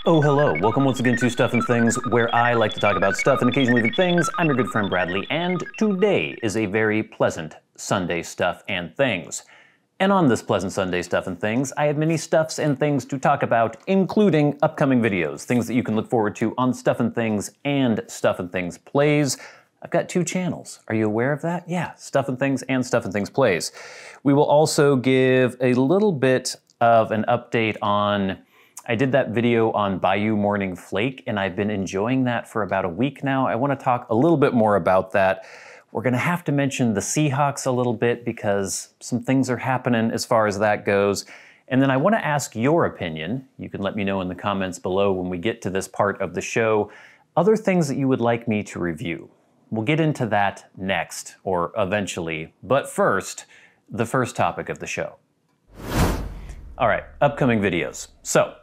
Oh, hello. Welcome once again to Stuff and Things, where I like to talk about stuff and occasionally even things. I'm your good friend Bradley, and today is a very pleasant Sunday Stuff and Things. And on this pleasant Sunday Stuff and Things, I have many stuffs and things to talk about, including upcoming videos, things that you can look forward to on Stuff and Things and Stuff and Things Plays. I've got two channels. Are you aware of that? Yeah, Stuff and Things and Stuff and Things Plays. We will also give a little bit of an update on, I did that video on Bayou Morning Flake, and I've been enjoying that for about a week now. I want to talk a little bit more about that. We're going to have to mention the Seahawks a little bit because some things are happening as far as that goes. And then I want to ask your opinion. You can let me know in the comments below when we get to this part of the show, other things that you would like me to review. We'll get into that next, or eventually. But first, the first topic of the show. All right, upcoming videos. So,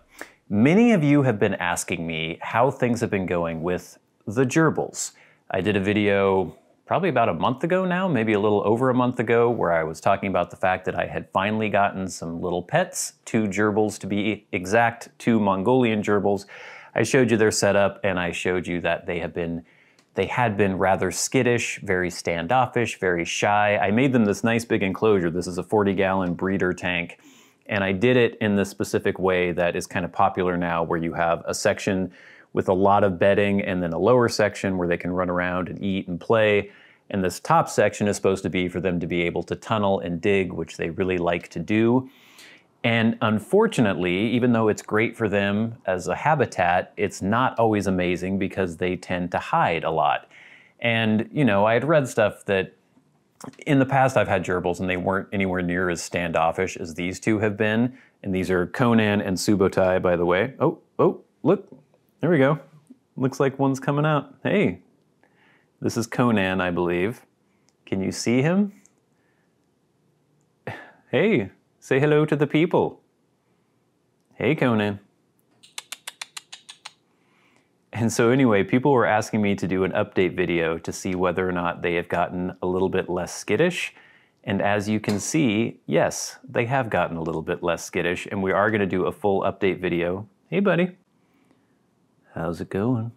many of you have been asking me how things have been going with the gerbils. I did a video probably about a month ago now, maybe a little over a month ago, where I was talking about the fact that I had finally gotten some little pets, 2 gerbils to be exact, 2 Mongolian gerbils. I showed you their setup, and I showed you that they had been rather skittish, very standoffish, very shy. I made them this nice big enclosure. This is a 40-gallon breeder tank. And I did it in the specific way that is kind of popular now, where you have a section with a lot of bedding and then a lower section where they can run around and eat and play. And this top section is supposed to be for them to be able to tunnel and dig, which they really like to do. And unfortunately, even though it's great for them as a habitat, it's not always amazing because they tend to hide a lot. And, you know, I had read stuff that in the past, I've had gerbils, and they weren't anywhere near as standoffish as these 2 have been. And these are Conan and Subotai, by the way. Oh, look, there we go. Looks like one's coming out. Hey, this is Conan, I believe. Can you see him? Hey, say hello to the people. Hey, Conan. And so anyway, people were asking me to do an update video to see whether or not they have gotten a little bit less skittish. And as you can see, yes, they have gotten a little bit less skittish, and we are going to do a full update video. Hey, buddy. How's it going?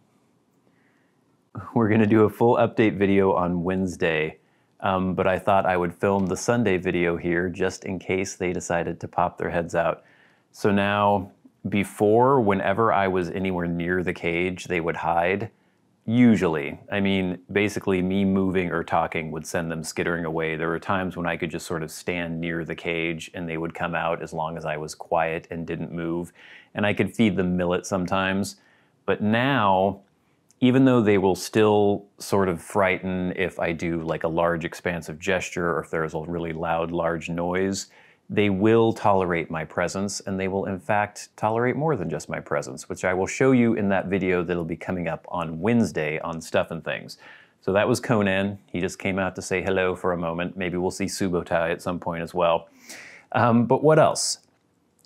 We're going to do a full update video on Wednesday, but I thought I would film the Sunday video here just in case they decided to pop their heads out. So now, before, whenever I was anywhere near the cage, they would hide. Usually. I mean, basically me moving or talking would send them skittering away. There were times when I could just sort of stand near the cage and they would come out as long as I was quiet and didn't move. And I could feed them millet sometimes. But now, even though they will still sort of frighten if I do like a large expansive gesture or if there's a really loud, large noise, they will tolerate my presence, and they will in fact tolerate more than just my presence, which I will show you in that video that'll be coming up on Wednesday on Stuff and Things. So that was Conan. He just came out to say hello for a moment. Maybe we'll see Subotai at some point as well. But what else?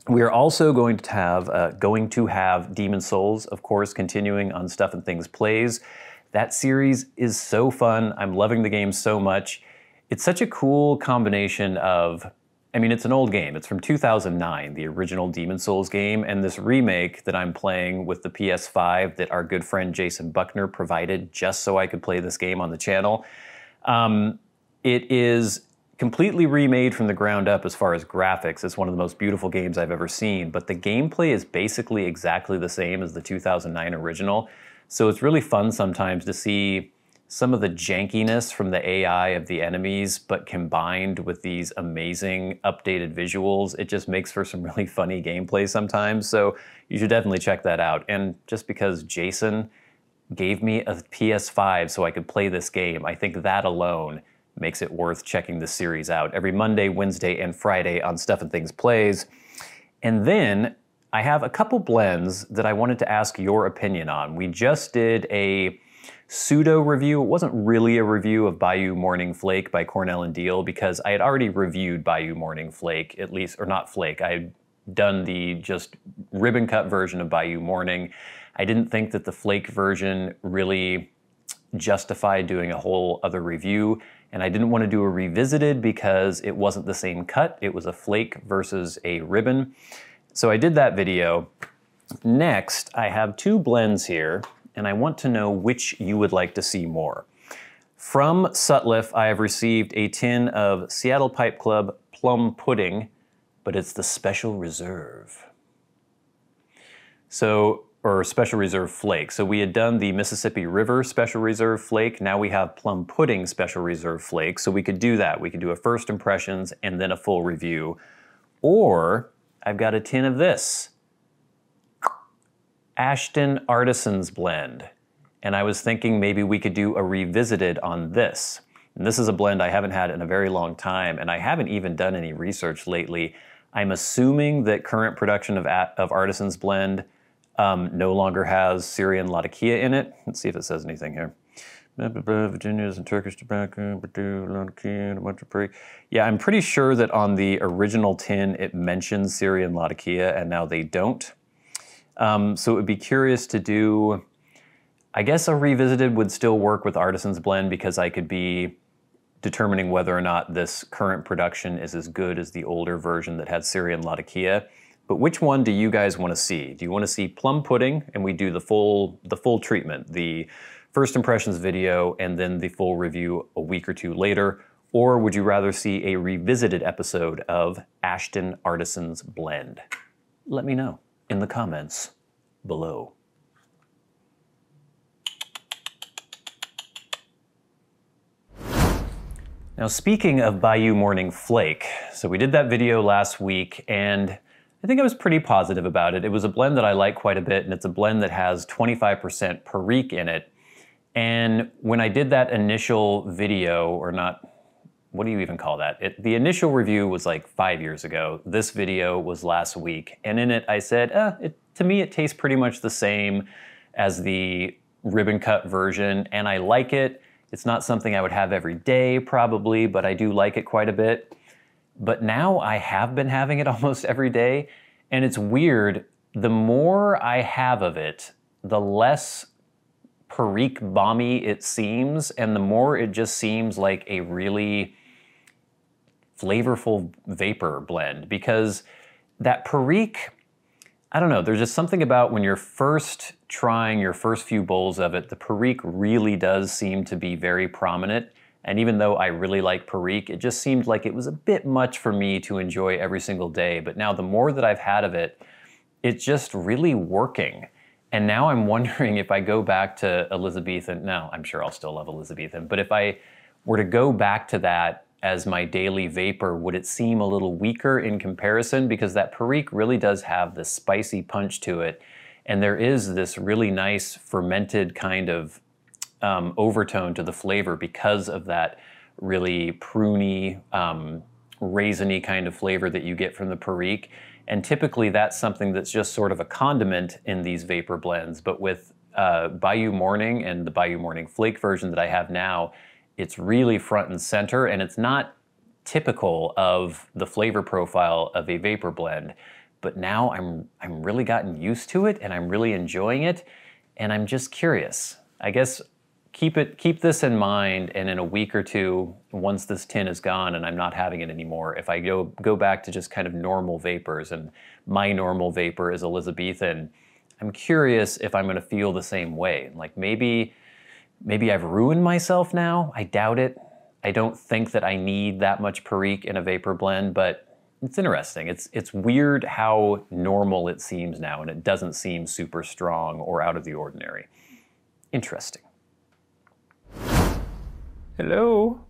We are also going to have Demon Souls, of course, continuing on Stuff and Things Plays. That series is so fun. I'm loving the game so much. It's such a cool combination of, I mean, it's an old game. It's from 2009, the original Demon Souls game, and this remake that I'm playing with the PS5 that our good friend Jason Buckner provided just so I could play this game on the channel. It is completely remade from the ground up as far as graphics. It's one of the most beautiful games I've ever seen, but the gameplay is basically exactly the same as the 2009 original. So it's really fun sometimes to see some of the jankiness from the AI of the enemies, but combined with these amazing updated visuals, it just makes for some really funny gameplay sometimes. So you should definitely check that out. And just because Jason gave me a PS5 so I could play this game, I think that alone makes it worth checking this series out. Every Monday, Wednesday, and Friday on Stuff and Things Plays. And then I have a couple blends that I wanted to ask your opinion on. We just did a pseudo review. It wasn't really a review of Bayou Morning Flake by Cornell and Deal because I had already reviewed Bayou Morning Flake, at least, or not Flake. I had done the just ribbon cut version of Bayou Morning. I didn't think that the Flake version really justified doing a whole other review, and I didn't want to do a revisited because it wasn't the same cut. It was a flake versus a ribbon. So I did that video, Next, I have two blends here, and I want to know which you would like to see more. From Sutliff, I have received a tin of Seattle Pipe Club Plum Pudding, but it's the Special Reserve. Or Special Reserve Flake. So we had done the Mississippi River Special Reserve Flake. Now we have Plum Pudding Special Reserve Flake. So we could do that. We could do a first impressions and then a full review. Or I've got a tin of this. Ashton Artisan's blend. And I was thinking maybe we could do a revisited on this. And this is a blend I haven't had in a very long time, and I haven't even done any research lately. I'm assuming that current production of Artisan's blend no longer has Syrian Latakia in it. Let's see if it says anything here. Virginia's and Turkish tobacco, Latakia, and a bunch of perique. Yeah, I'm pretty sure that on the original tin it mentions Syrian Latakia, and now they don't. So it would be curious to do, I guess a revisited would still work with Artisan's blend because I could be determining whether or not this current production is as good as the older version that had Syrian Latakia. But which one do you guys want to see? Do you want to see Plum Pudding and we do the full treatment, the first impressions video and then the full review a week or two later? Or would you rather see a revisited episode of Ashton Artisan's blend? Let me know in the comments below. Now speaking of Bayou Morning Flake, so we did that video last week and I think I was pretty positive about it. It was a blend that I like quite a bit and it's a blend that has 25% perique in it. And when I did that initial video, or not, what do you even call that? The initial review was like 5 years ago. This video was last week. And in it I said, to me it tastes pretty much the same as the ribbon cut version and I like it. It's not something I would have every day probably, but I do like it quite a bit. But now I have been having it almost every day, and it's weird. The more I have of it, the less perique bomby it seems, and the more it just seems like a really flavorful vapor blend. Because that perique, I don't know, there's just something about when you're first trying your first few bowls of it, the perique really does seem to be very prominent. And even though I really like perique, it just seemed like it was a bit much for me to enjoy every single day. But now the more that I've had of it, it's just really working. And now I'm wondering if I go back to Elizabethan, no, I'm sure I'll still love Elizabethan, but if I were to go back to that as my daily vapor, would it seem a little weaker in comparison? Because that perique really does have this spicy punch to it. And there is this really nice fermented kind of overtone to the flavor because of that really pruny, raisiny kind of flavor that you get from the perique. And typically that's something that's just sort of a condiment in these vapor blends. But with Bayou Morning and the Bayou Morning Flake version that I have now, it's really front and center, and it's not typical of the flavor profile of a vapor blend. But now I'm really gotten used to it, and I'm really enjoying it, and I'm just curious. I guess keep this in mind, and in a week or two, once this tin is gone and I'm not having it anymore, if I go back to just kind of normal vapors, and my normal vapor is Elizabethan, I'm curious if I'm going to feel the same way. Like maybe I've ruined myself now. I doubt it. I don't think that I need that much perique in a vapor blend, but it's interesting. It's weird how normal it seems now, and it doesn't seem super strong or out of the ordinary. Interesting. Hello?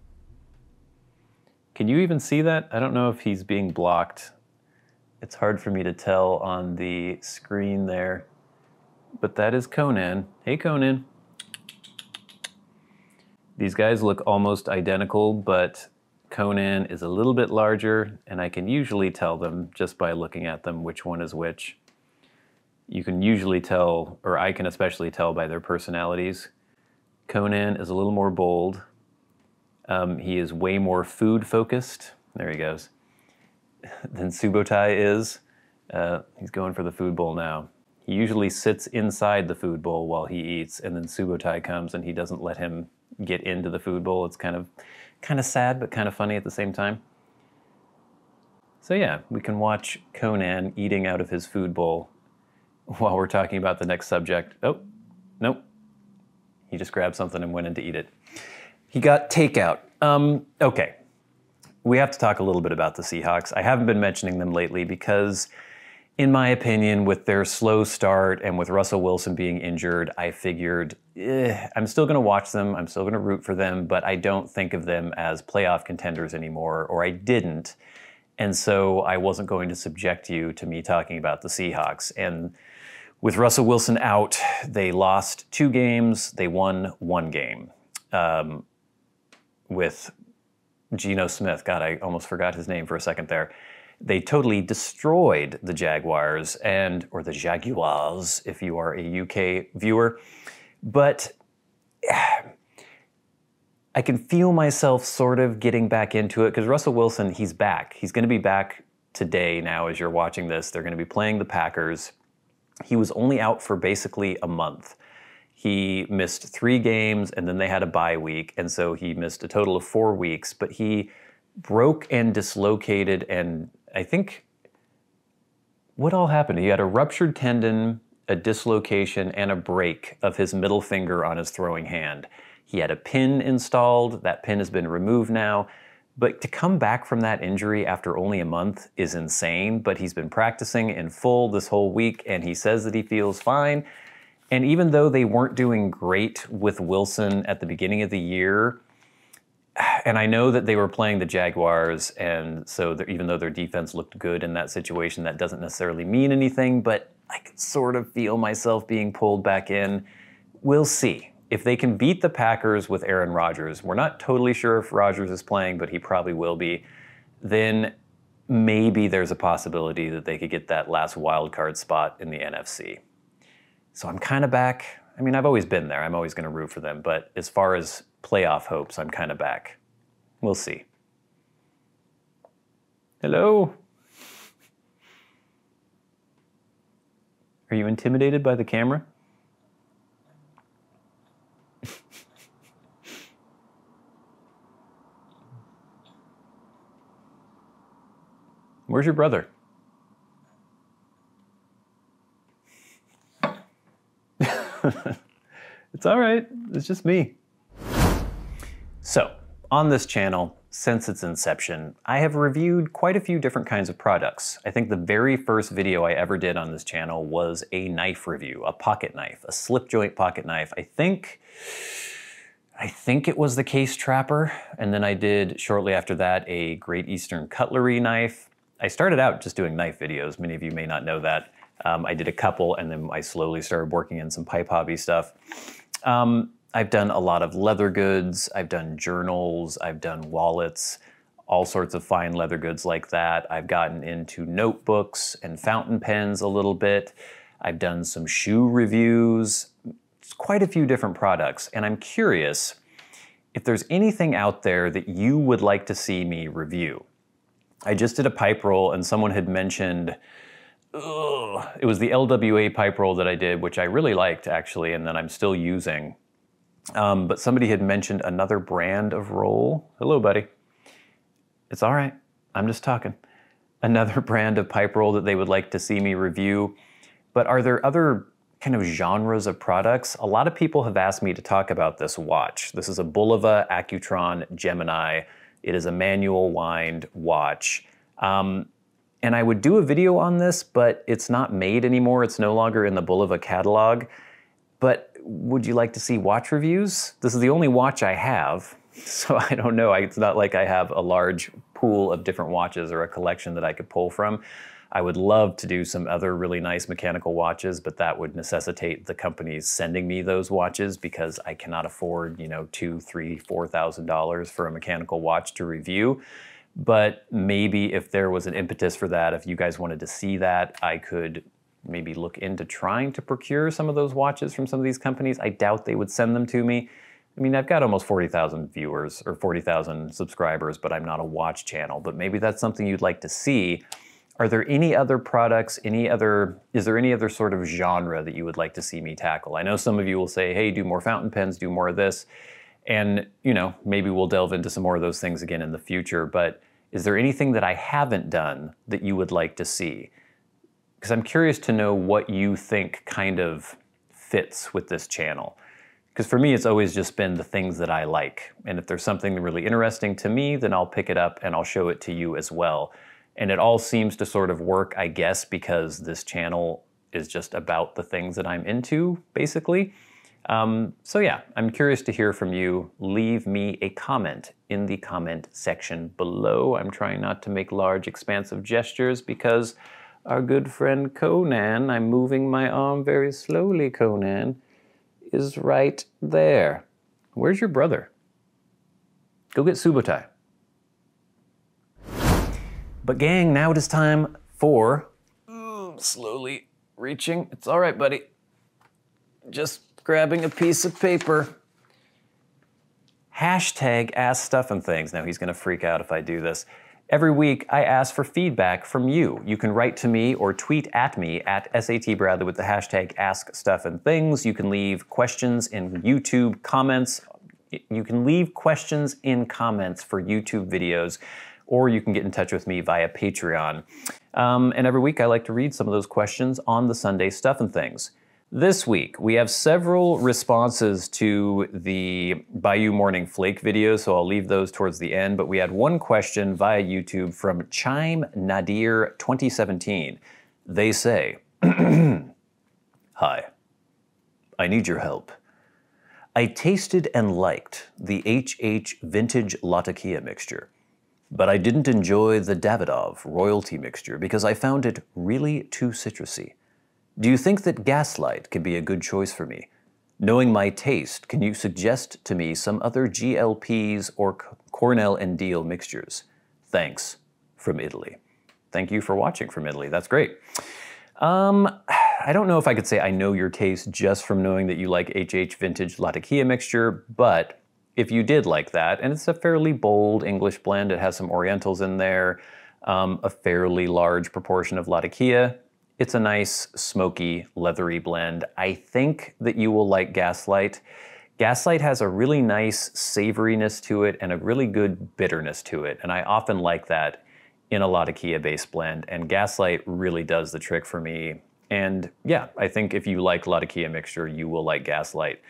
Can you even see that? I don't know if he's being blocked. It's hard for me to tell on the screen there, but that is Conan. Hey, Conan. These guys look almost identical, but Conan is a little bit larger, and I can usually tell them just by looking at them which one is which. You can usually tell, or I can especially tell by their personalities. Conan is a little more bold. He is way more food focused. There he goes. Than Subotai is. He's going for the food bowl now. He usually sits inside the food bowl while he eats, and then Subotai comes and he doesn't let him get into the food bowl. It's kind of sad, but kind of funny at the same time. So yeah, we can watch Conan eating out of his food bowl, while we're talking about the next subject. Oh, nope. He just grabbed something and went in to eat it. He got takeout. Okay. We have to talk a little bit about the Seahawks. I haven't been mentioning them lately because, in my opinion, with their slow start and with Russell Wilson being injured, I figured, I'm still going to watch them, I'm still going to root for them, but I don't think of them as playoff contenders anymore, or I didn't. And so I wasn't going to subject you to me talking about the Seahawks. And with Russell Wilson out, they lost 2 games, they won 1 game. With Geno Smith, God, I almost forgot his name for a second there. They totally destroyed the Jaguars, or the Jaguars, if you are a UK viewer. But I can feel myself sort of getting back into it because Russell Wilson, he's back. He's going to be back today now as you're watching this. They're going to be playing the Packers. He was only out for basically a month. He missed 3 games, and then they had a bye week, and so he missed a total of 4 weeks. But he broke and dislocated, and I think, what all happened? He had a ruptured tendon, a dislocation, and a break of his middle finger on his throwing hand. He had a pin installed. That pin has been removed now. But to come back from that injury after only a month is insane. But he's been practicing in full this whole week, and he says that he feels fine. And even though they weren't doing great with Wilson at the beginning of the year, and I know that they were playing the Jaguars, and so even though their defense looked good in that situation, that doesn't necessarily mean anything, but I can sort of feel myself being pulled back in. We'll see. If they can beat the Packers with Aaron Rodgers, we're not totally sure if Rodgers is playing, but he probably will be, then maybe there's a possibility that they could get that last wild card spot in the NFC. So I'm kind of back. I mean, I've always been there. I'm always going to root for them. But as far as playoff hopes, I'm kind of back. We'll see. Hello? Are you intimidated by the camera? Where's your brother? It's all right. It's just me. So, on this channel, since its inception, I have reviewed quite a few different kinds of products. I think the very first video I ever did on this channel was a knife review, a pocket knife, a slip joint pocket knife. I think it was the Case Trapper, and then I did, shortly after that, a Great Eastern Cutlery knife. I started out just doing knife videos. Many of you may not know that. I did a couple, and then I slowly started working in some pipe hobby stuff. I've done a lot of leather goods. I've done journals. I've done wallets, all sorts of fine leather goods like that. I've gotten into notebooks and fountain pens a little bit. I've done some shoe reviews. It's quite a few different products, and I'm curious if there's anything out there that you would like to see me review. I just did a pipe roll, and someone had mentioned, it was the LWA pipe roll that I did, which I really liked actually, and then I'm still using. But somebody had mentioned another brand of roll. Hello, buddy. It's all right. I'm just talking. Another brand of pipe roll that they would like to see me review. But are there other kind of genres of products? A lot of people have asked me to talk about this watch. This is a Bulova Accutron Gemini. It is a manual wind watch. And I would do a video on this, but it's not made anymore. It's no longer in the Bulova catalog. But would you like to see watch reviews? This is the only watch I have, so I don't know. It's not like I have a large pool of different watches or a collection that I could pull from. I would love to do some other really nice mechanical watches, but that would necessitate the companies sending me those watches because I cannot afford, $2,000, $3,000, $4,000 for a mechanical watch to review. But maybe if there was an impetus for that, if you guys wanted to see that, I could maybe look into trying to procure some of those watches from some of these companies. I doubt they would send them to me. I mean, I've got almost 40,000 viewers or 40,000 subscribers, but I'm not a watch channel. But maybe that's something you'd like to see. Are there any other products, is there any other sort of genre that you would like to see me tackle? I know some of you will say, hey, do more fountain pens, do more of this. And, maybe we'll delve into some more of those things again in the future. But is there anything that I haven't done that you would like to see? because I'm curious to know what you think kind of fits with this channel. Because for me, it's always just been the things that I like. And if there's something really interesting to me, then I'll pick it up and I'll show it to you as well. And it all seems to sort of work, I guess, because this channel is just about the things that I'm into, basically. So yeah, I'm curious to hear from you. Leave me a comment in the comment section below. I'm trying not to make large, expansive gestures because our good friend Conan, I'm moving my arm very slowly, Conan, is right there. Where's your brother? Go get Subotai. But gang, now it is time for... slowly reaching. It's all right, buddy. Just grabbing a piece of paper. Hashtag #AskStuffandThings. Now he's gonna freak out if I do this. Every week I ask for feedback from you. You can write to me or tweet at me at SATBradley with the hashtag #AskStuffandThings. You can leave questions in YouTube comments. You can leave questions in comments for YouTube videos, or you can get in touch with me via Patreon. And every week I like to read some of those questions on the Sunday Stuff and Things. This week, we have several responses to the Bayou Morning Flake video, so I'll leave those towards the end, but we had one question via YouTube from Chime Nadir 2017. They say, Hi, I need your help. I tasted and liked the HH Vintage Latakia mixture, but I didn't enjoy the Davidoff Royalty mixture because I found it really too citrusy. Do you think that Gaslight could be a good choice for me? Knowing my taste, can you suggest to me some other GLPs or Cornell and Deal mixtures? Thanks, from Italy. Thank you for watching from Italy. That's great. I don't know if I could say I know your taste just from knowing that you like HH Vintage Latakia mixture, but if you did like that, and it's a fairly bold English blend, it has some Orientals in there, a fairly large proportion of Latakia. It's a nice, smoky, leathery blend. I think that you will like Gaslight. Gaslight has a really nice savoriness to it and a really good bitterness to it, and I often like that in a Latakia-based blend, and Gaslight really does the trick for me. And yeah, I think if you like Latakia mixture, you will like Gaslight.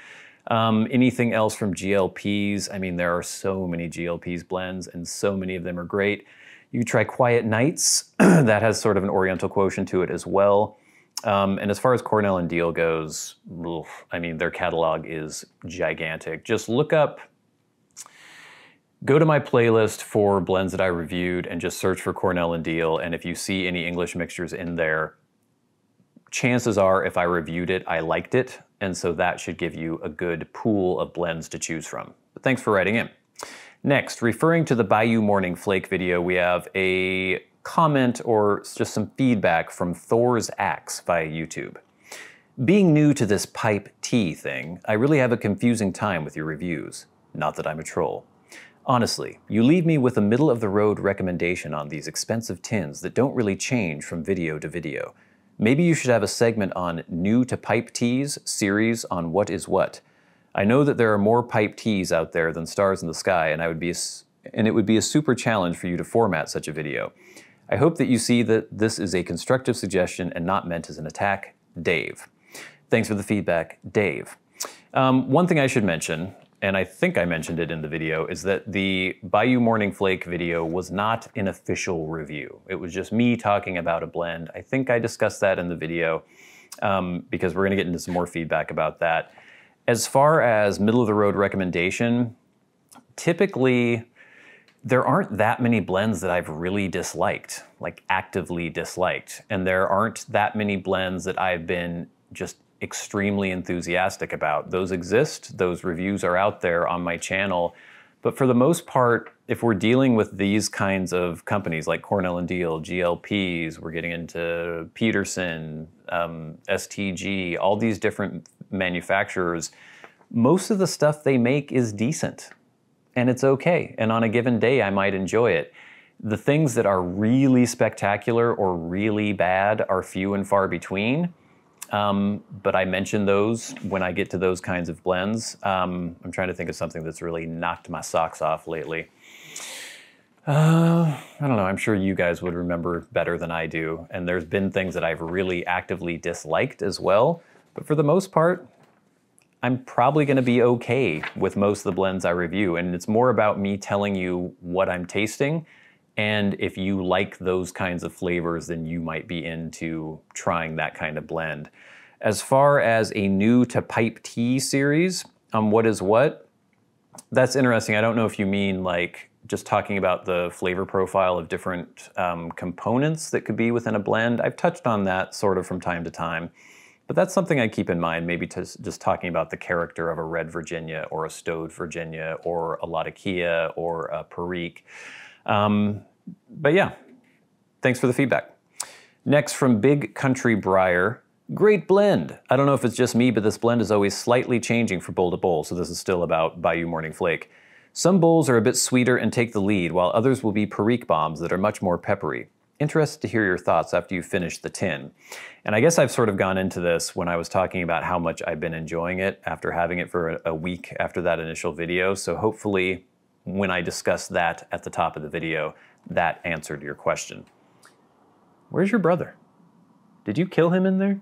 Anything else from GLPs? I mean, there are so many GLPs blends, and so many of them are great. You try Quiet Nights, that has sort of an Oriental quotient to it as well. And as far as Cornell and Deal goes, I mean, their catalog is gigantic. Just look up, go to my playlist for blends that I reviewed and just search for Cornell and Deal. And if you see any English mixtures in there, chances are if I reviewed it, I liked it. And so that should give you a good pool of blends to choose from. But thanks for writing in. Next, referring to the Bayou Morning Flake video, we have a comment or just some feedback from Thor's Axe via YouTube. Being new to this pipe tea thing, I really have a confusing time with your reviews. Not that I'm a troll. Honestly, you leave me with a middle-of-the-road recommendation on these expensive tins that don't really change from video to video. Maybe you should have a segment on new to pipe teas series on what is what. I know that there are more pipe teas out there than stars in the sky, and it would be a super challenge for you to format such a video. I hope that you see that this is a constructive suggestion and not meant as an attack. Dave. Thanks for the feedback, Dave. One thing I should mention, and I think I mentioned it in the video, is that the Bayou Morning Flake video was not an official review. It was just me talking about a blend. I think I discussed that in the video because we're gonna get into some more feedback about that. As far as middle-of-the-road recommendation, typically there aren't that many blends that I've really disliked, like actively disliked. And there aren't that many blends that I've been just extremely enthusiastic about. Those exist, those reviews are out there on my channel. But for the most part, if we're dealing with these kinds of companies like Cornell and Deal, GLPs, we're getting into Peterson, STG, all these different manufacturers, most of the stuff they make is decent and it's okay. And on a given day, I might enjoy it. The things that are really spectacular or really bad are few and far between. But I mention those when I get to those kinds of blends. I'm trying to think of something that's really knocked my socks off lately. I don't know, I'm sure you guys would remember better than I do, and there's been things that I've really actively disliked as well, but for the most part, I'm probably gonna be okay with most of the blends I review, and it's more about me telling you what I'm tasting, and if you like those kinds of flavors, then you might be into trying that kind of blend. As far as a new to pipe tea series on what is what, that's interesting. I don't know if you mean like just talking about the flavor profile of different components that could be within a blend. I've touched on that sort of from time to time, but that's something I keep in mind, maybe just talking about the character of a red Virginia or a stowed Virginia or a Latakia or a perique. But yeah, thanks for the feedback. Next from Big Country Briar, great blend. I don't know if it's just me, but this blend is always slightly changing from bowl to bowl, so this is still about Bayou Morning Flake. Some bowls are a bit sweeter and take the lead, while others will be perique bombs that are much more peppery. Interested to hear your thoughts after you finish the tin. And I guess I've sort of gone into this when I was talking about how much I've been enjoying it after having it for a week after that initial video, so hopefully when I discuss that at the top of the video, that answered your question. Where's your brother? Did you kill him in there?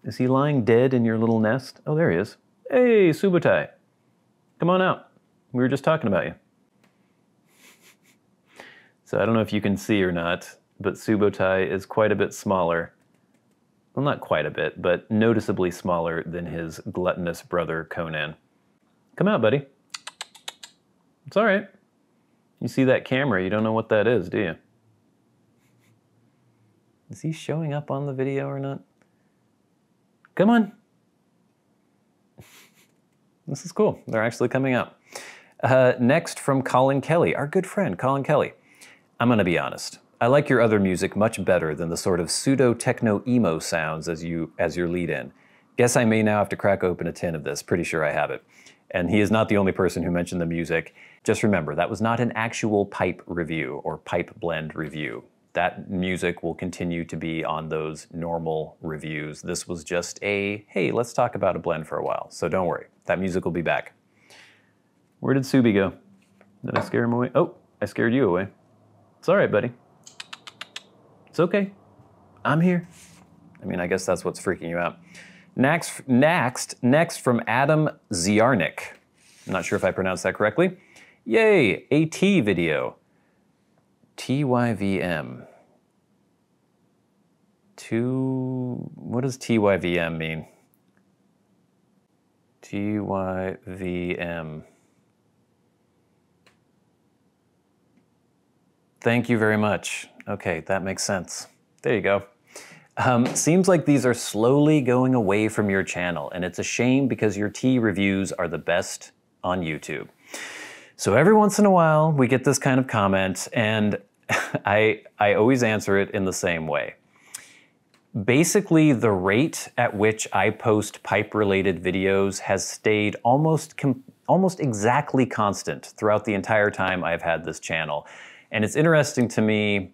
Is he lying dead in your little nest? Oh, there he is. Hey, Subotai. Come on out. We were just talking about you. So I don't know if you can see or not, but Subotai is quite a bit smaller. Well, not quite a bit, but noticeably smaller than his gluttonous brother, Conan. Come out, buddy. It's all right. You see that camera, you don't know what that is, do you? Is he showing up on the video or not? Come on. This is cool. They're actually coming out. Next from Colin Kelly, our good friend, Colin Kelly. I'm gonna be honest. I like your other music much better than the sort of pseudo-techno-emo sounds as your lead-in. Guess I may now have to crack open a tin of this. Pretty sure I have it. And he is not the only person who mentioned the music. Just remember, that was not an actual pipe review or pipe blend review. That music will continue to be on those normal reviews. This was just a, hey, let's talk about a blend for a while. So don't worry, that music will be back. Where did Subi go? Did I scare him away? Oh, I scared you away. It's all right, buddy. It's okay. I'm here. I mean, I guess that's what's freaking you out. Next from Adam Ziarnik. I'm not sure if I pronounced that correctly. Yay, a tea video. TYVM. What does TYVM mean? TYVM. Thank you very much. Okay, that makes sense. There you go. Seems like these are slowly going away from your channel, and it's a shame because your tea reviews are the best on YouTube. So every once in a while, we get this kind of comment, and I always answer it in the same way. Basically, the rate at which I post pipe-related videos has stayed almost exactly constant throughout the entire time I've had this channel. And it's interesting to me,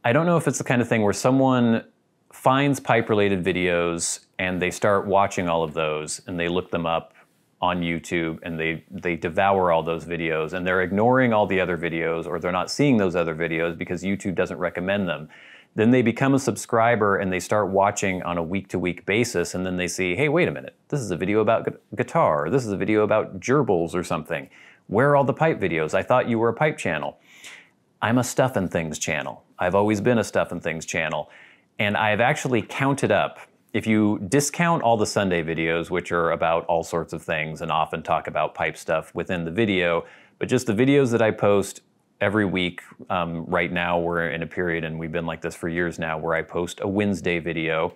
I don't know if it's the kind of thing where someone finds pipe-related videos and they start watching all of those and they look them up on YouTube and they devour all those videos and they're ignoring all the other videos, or they're not seeing those other videos because YouTube doesn't recommend them. Then they become a subscriber and they start watching on a week-to-week basis, and then they see, hey, wait a minute, this is a video about guitar, or this is a video about gerbils or something. Where are all the pipe videos? I thought you were a pipe channel. I'm a Stuff and Things channel. I've always been a Stuff and Things channel. And I've actually counted up, if you discount all the Sunday videos, which are about all sorts of things and often talk about pipe stuff within the video, but just the videos that I post every week. Right now we're in a period, and we've been like this for years now, where I post a Wednesday video.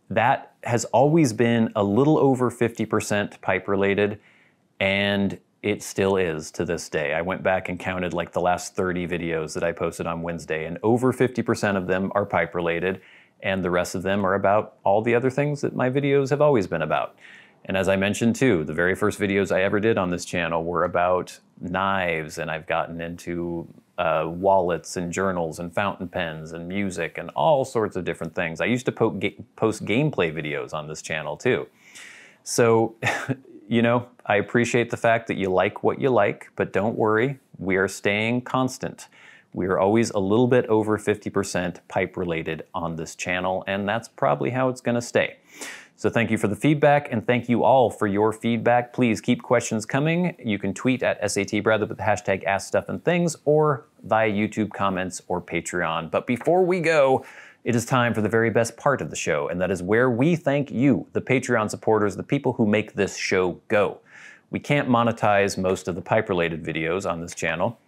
That has always been a little over 50% pipe related, and it still is to this day. I went back and counted like the last 30 videos that I posted on Wednesday, and over 50% of them are pipe related, and the rest of them are about all the other things that my videos have always been about. And as I mentioned too, the very first videos I ever did on this channel were about knives, and I've gotten into wallets and journals and fountain pens and music and all sorts of different things. I used to post gameplay videos on this channel too. So You know, I appreciate the fact that you like what you like, but don't worry, we are staying constant. We are always a little bit over 50% pipe related on this channel, and that's probably how it's gonna stay. So thank you for the feedback, and thank you all for your feedback. Please keep questions coming. You can tweet at SATBrother with the hashtag AskStuffandThings or via YouTube comments or Patreon. But before we go, it is time for the very best part of the show, and that is where we thank you, the Patreon supporters, the people who make this show go. We can't monetize most of the pipe-related videos on this channel,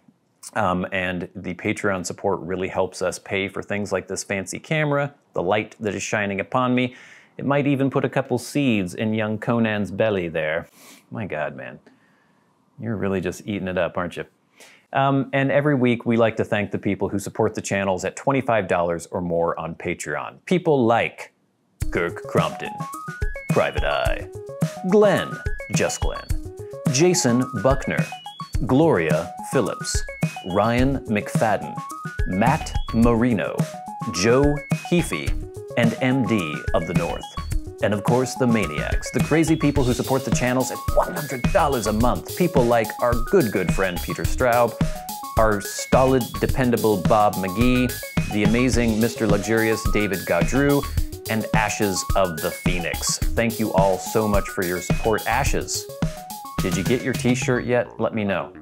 and the Patreon support really helps us pay for things like this fancy camera, the light that is shining upon me. It might even put a couple seeds in young Conan's belly there. My God, man. You're really just eating it up, aren't you? And every week, we like to thank the people who support the channels at $25 or more on Patreon. People like Kirk Crompton, Private Eye, Glenn, Just Glenn, Jason Buckner, Gloria Phillips, Ryan McFadin, Matt Marino, Joe Heaphy, and MDoftheNorth. And of course, the Maniacs, the crazy people who support the channels at $100 a month. People like our good friend Peter Straub, our stolid, dependable Bob Magee, the amazing Mr. Luxurious David Gaudreau, and Ashes of the Phoenix. Thank you all so much for your support. Ashes, did you get your t-shirt yet? Let me know.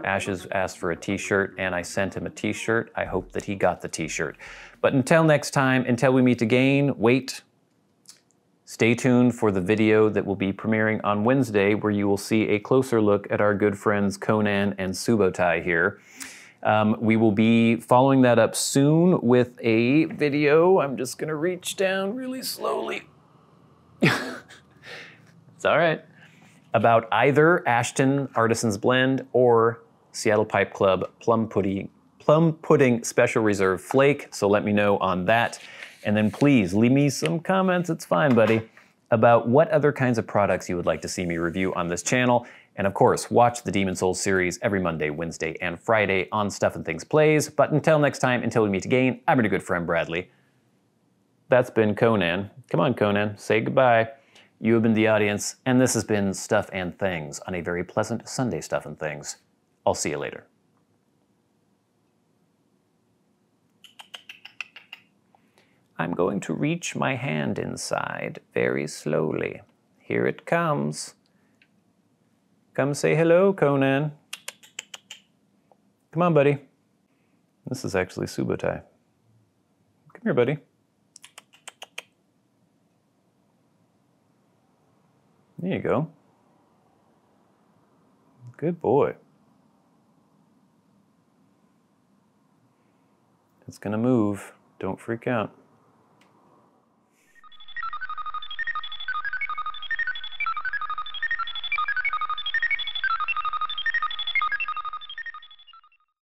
Ashes asked for a t-shirt, and I sent him a t-shirt. I hope that he got the t-shirt. But until next time, until we meet again, wait. Stay tuned for the video that will be premiering on Wednesday, where you will see a closer look at our good friends Conan and Subotai here. We will be following that up soon with a video. I'm just gonna reach down really slowly. It's all right. About either Ashton Artisan's Blend or Seattle Pipe Club Plum Pudding Special Reserve Flake, so let me know on that. And then please leave me some comments, it's fine, buddy, about what other kinds of products you would like to see me review on this channel. And of course, watch the Demon Souls series every Monday, Wednesday, and Friday on Stuff and Things Plays. But until next time, until we meet again, I'm your good friend Bradley. That's been Conan. Come on, Conan, say goodbye. You have been the audience, and this has been Stuff and Things on a very pleasant Sunday Stuff and Things. I'll see you later. I'm going to reach my hand inside very slowly. Here it comes. Come say hello, Conan. Come on, buddy. This is actually Subotai. Come here, buddy. There you go. Good boy. It's gonna move. Don't freak out.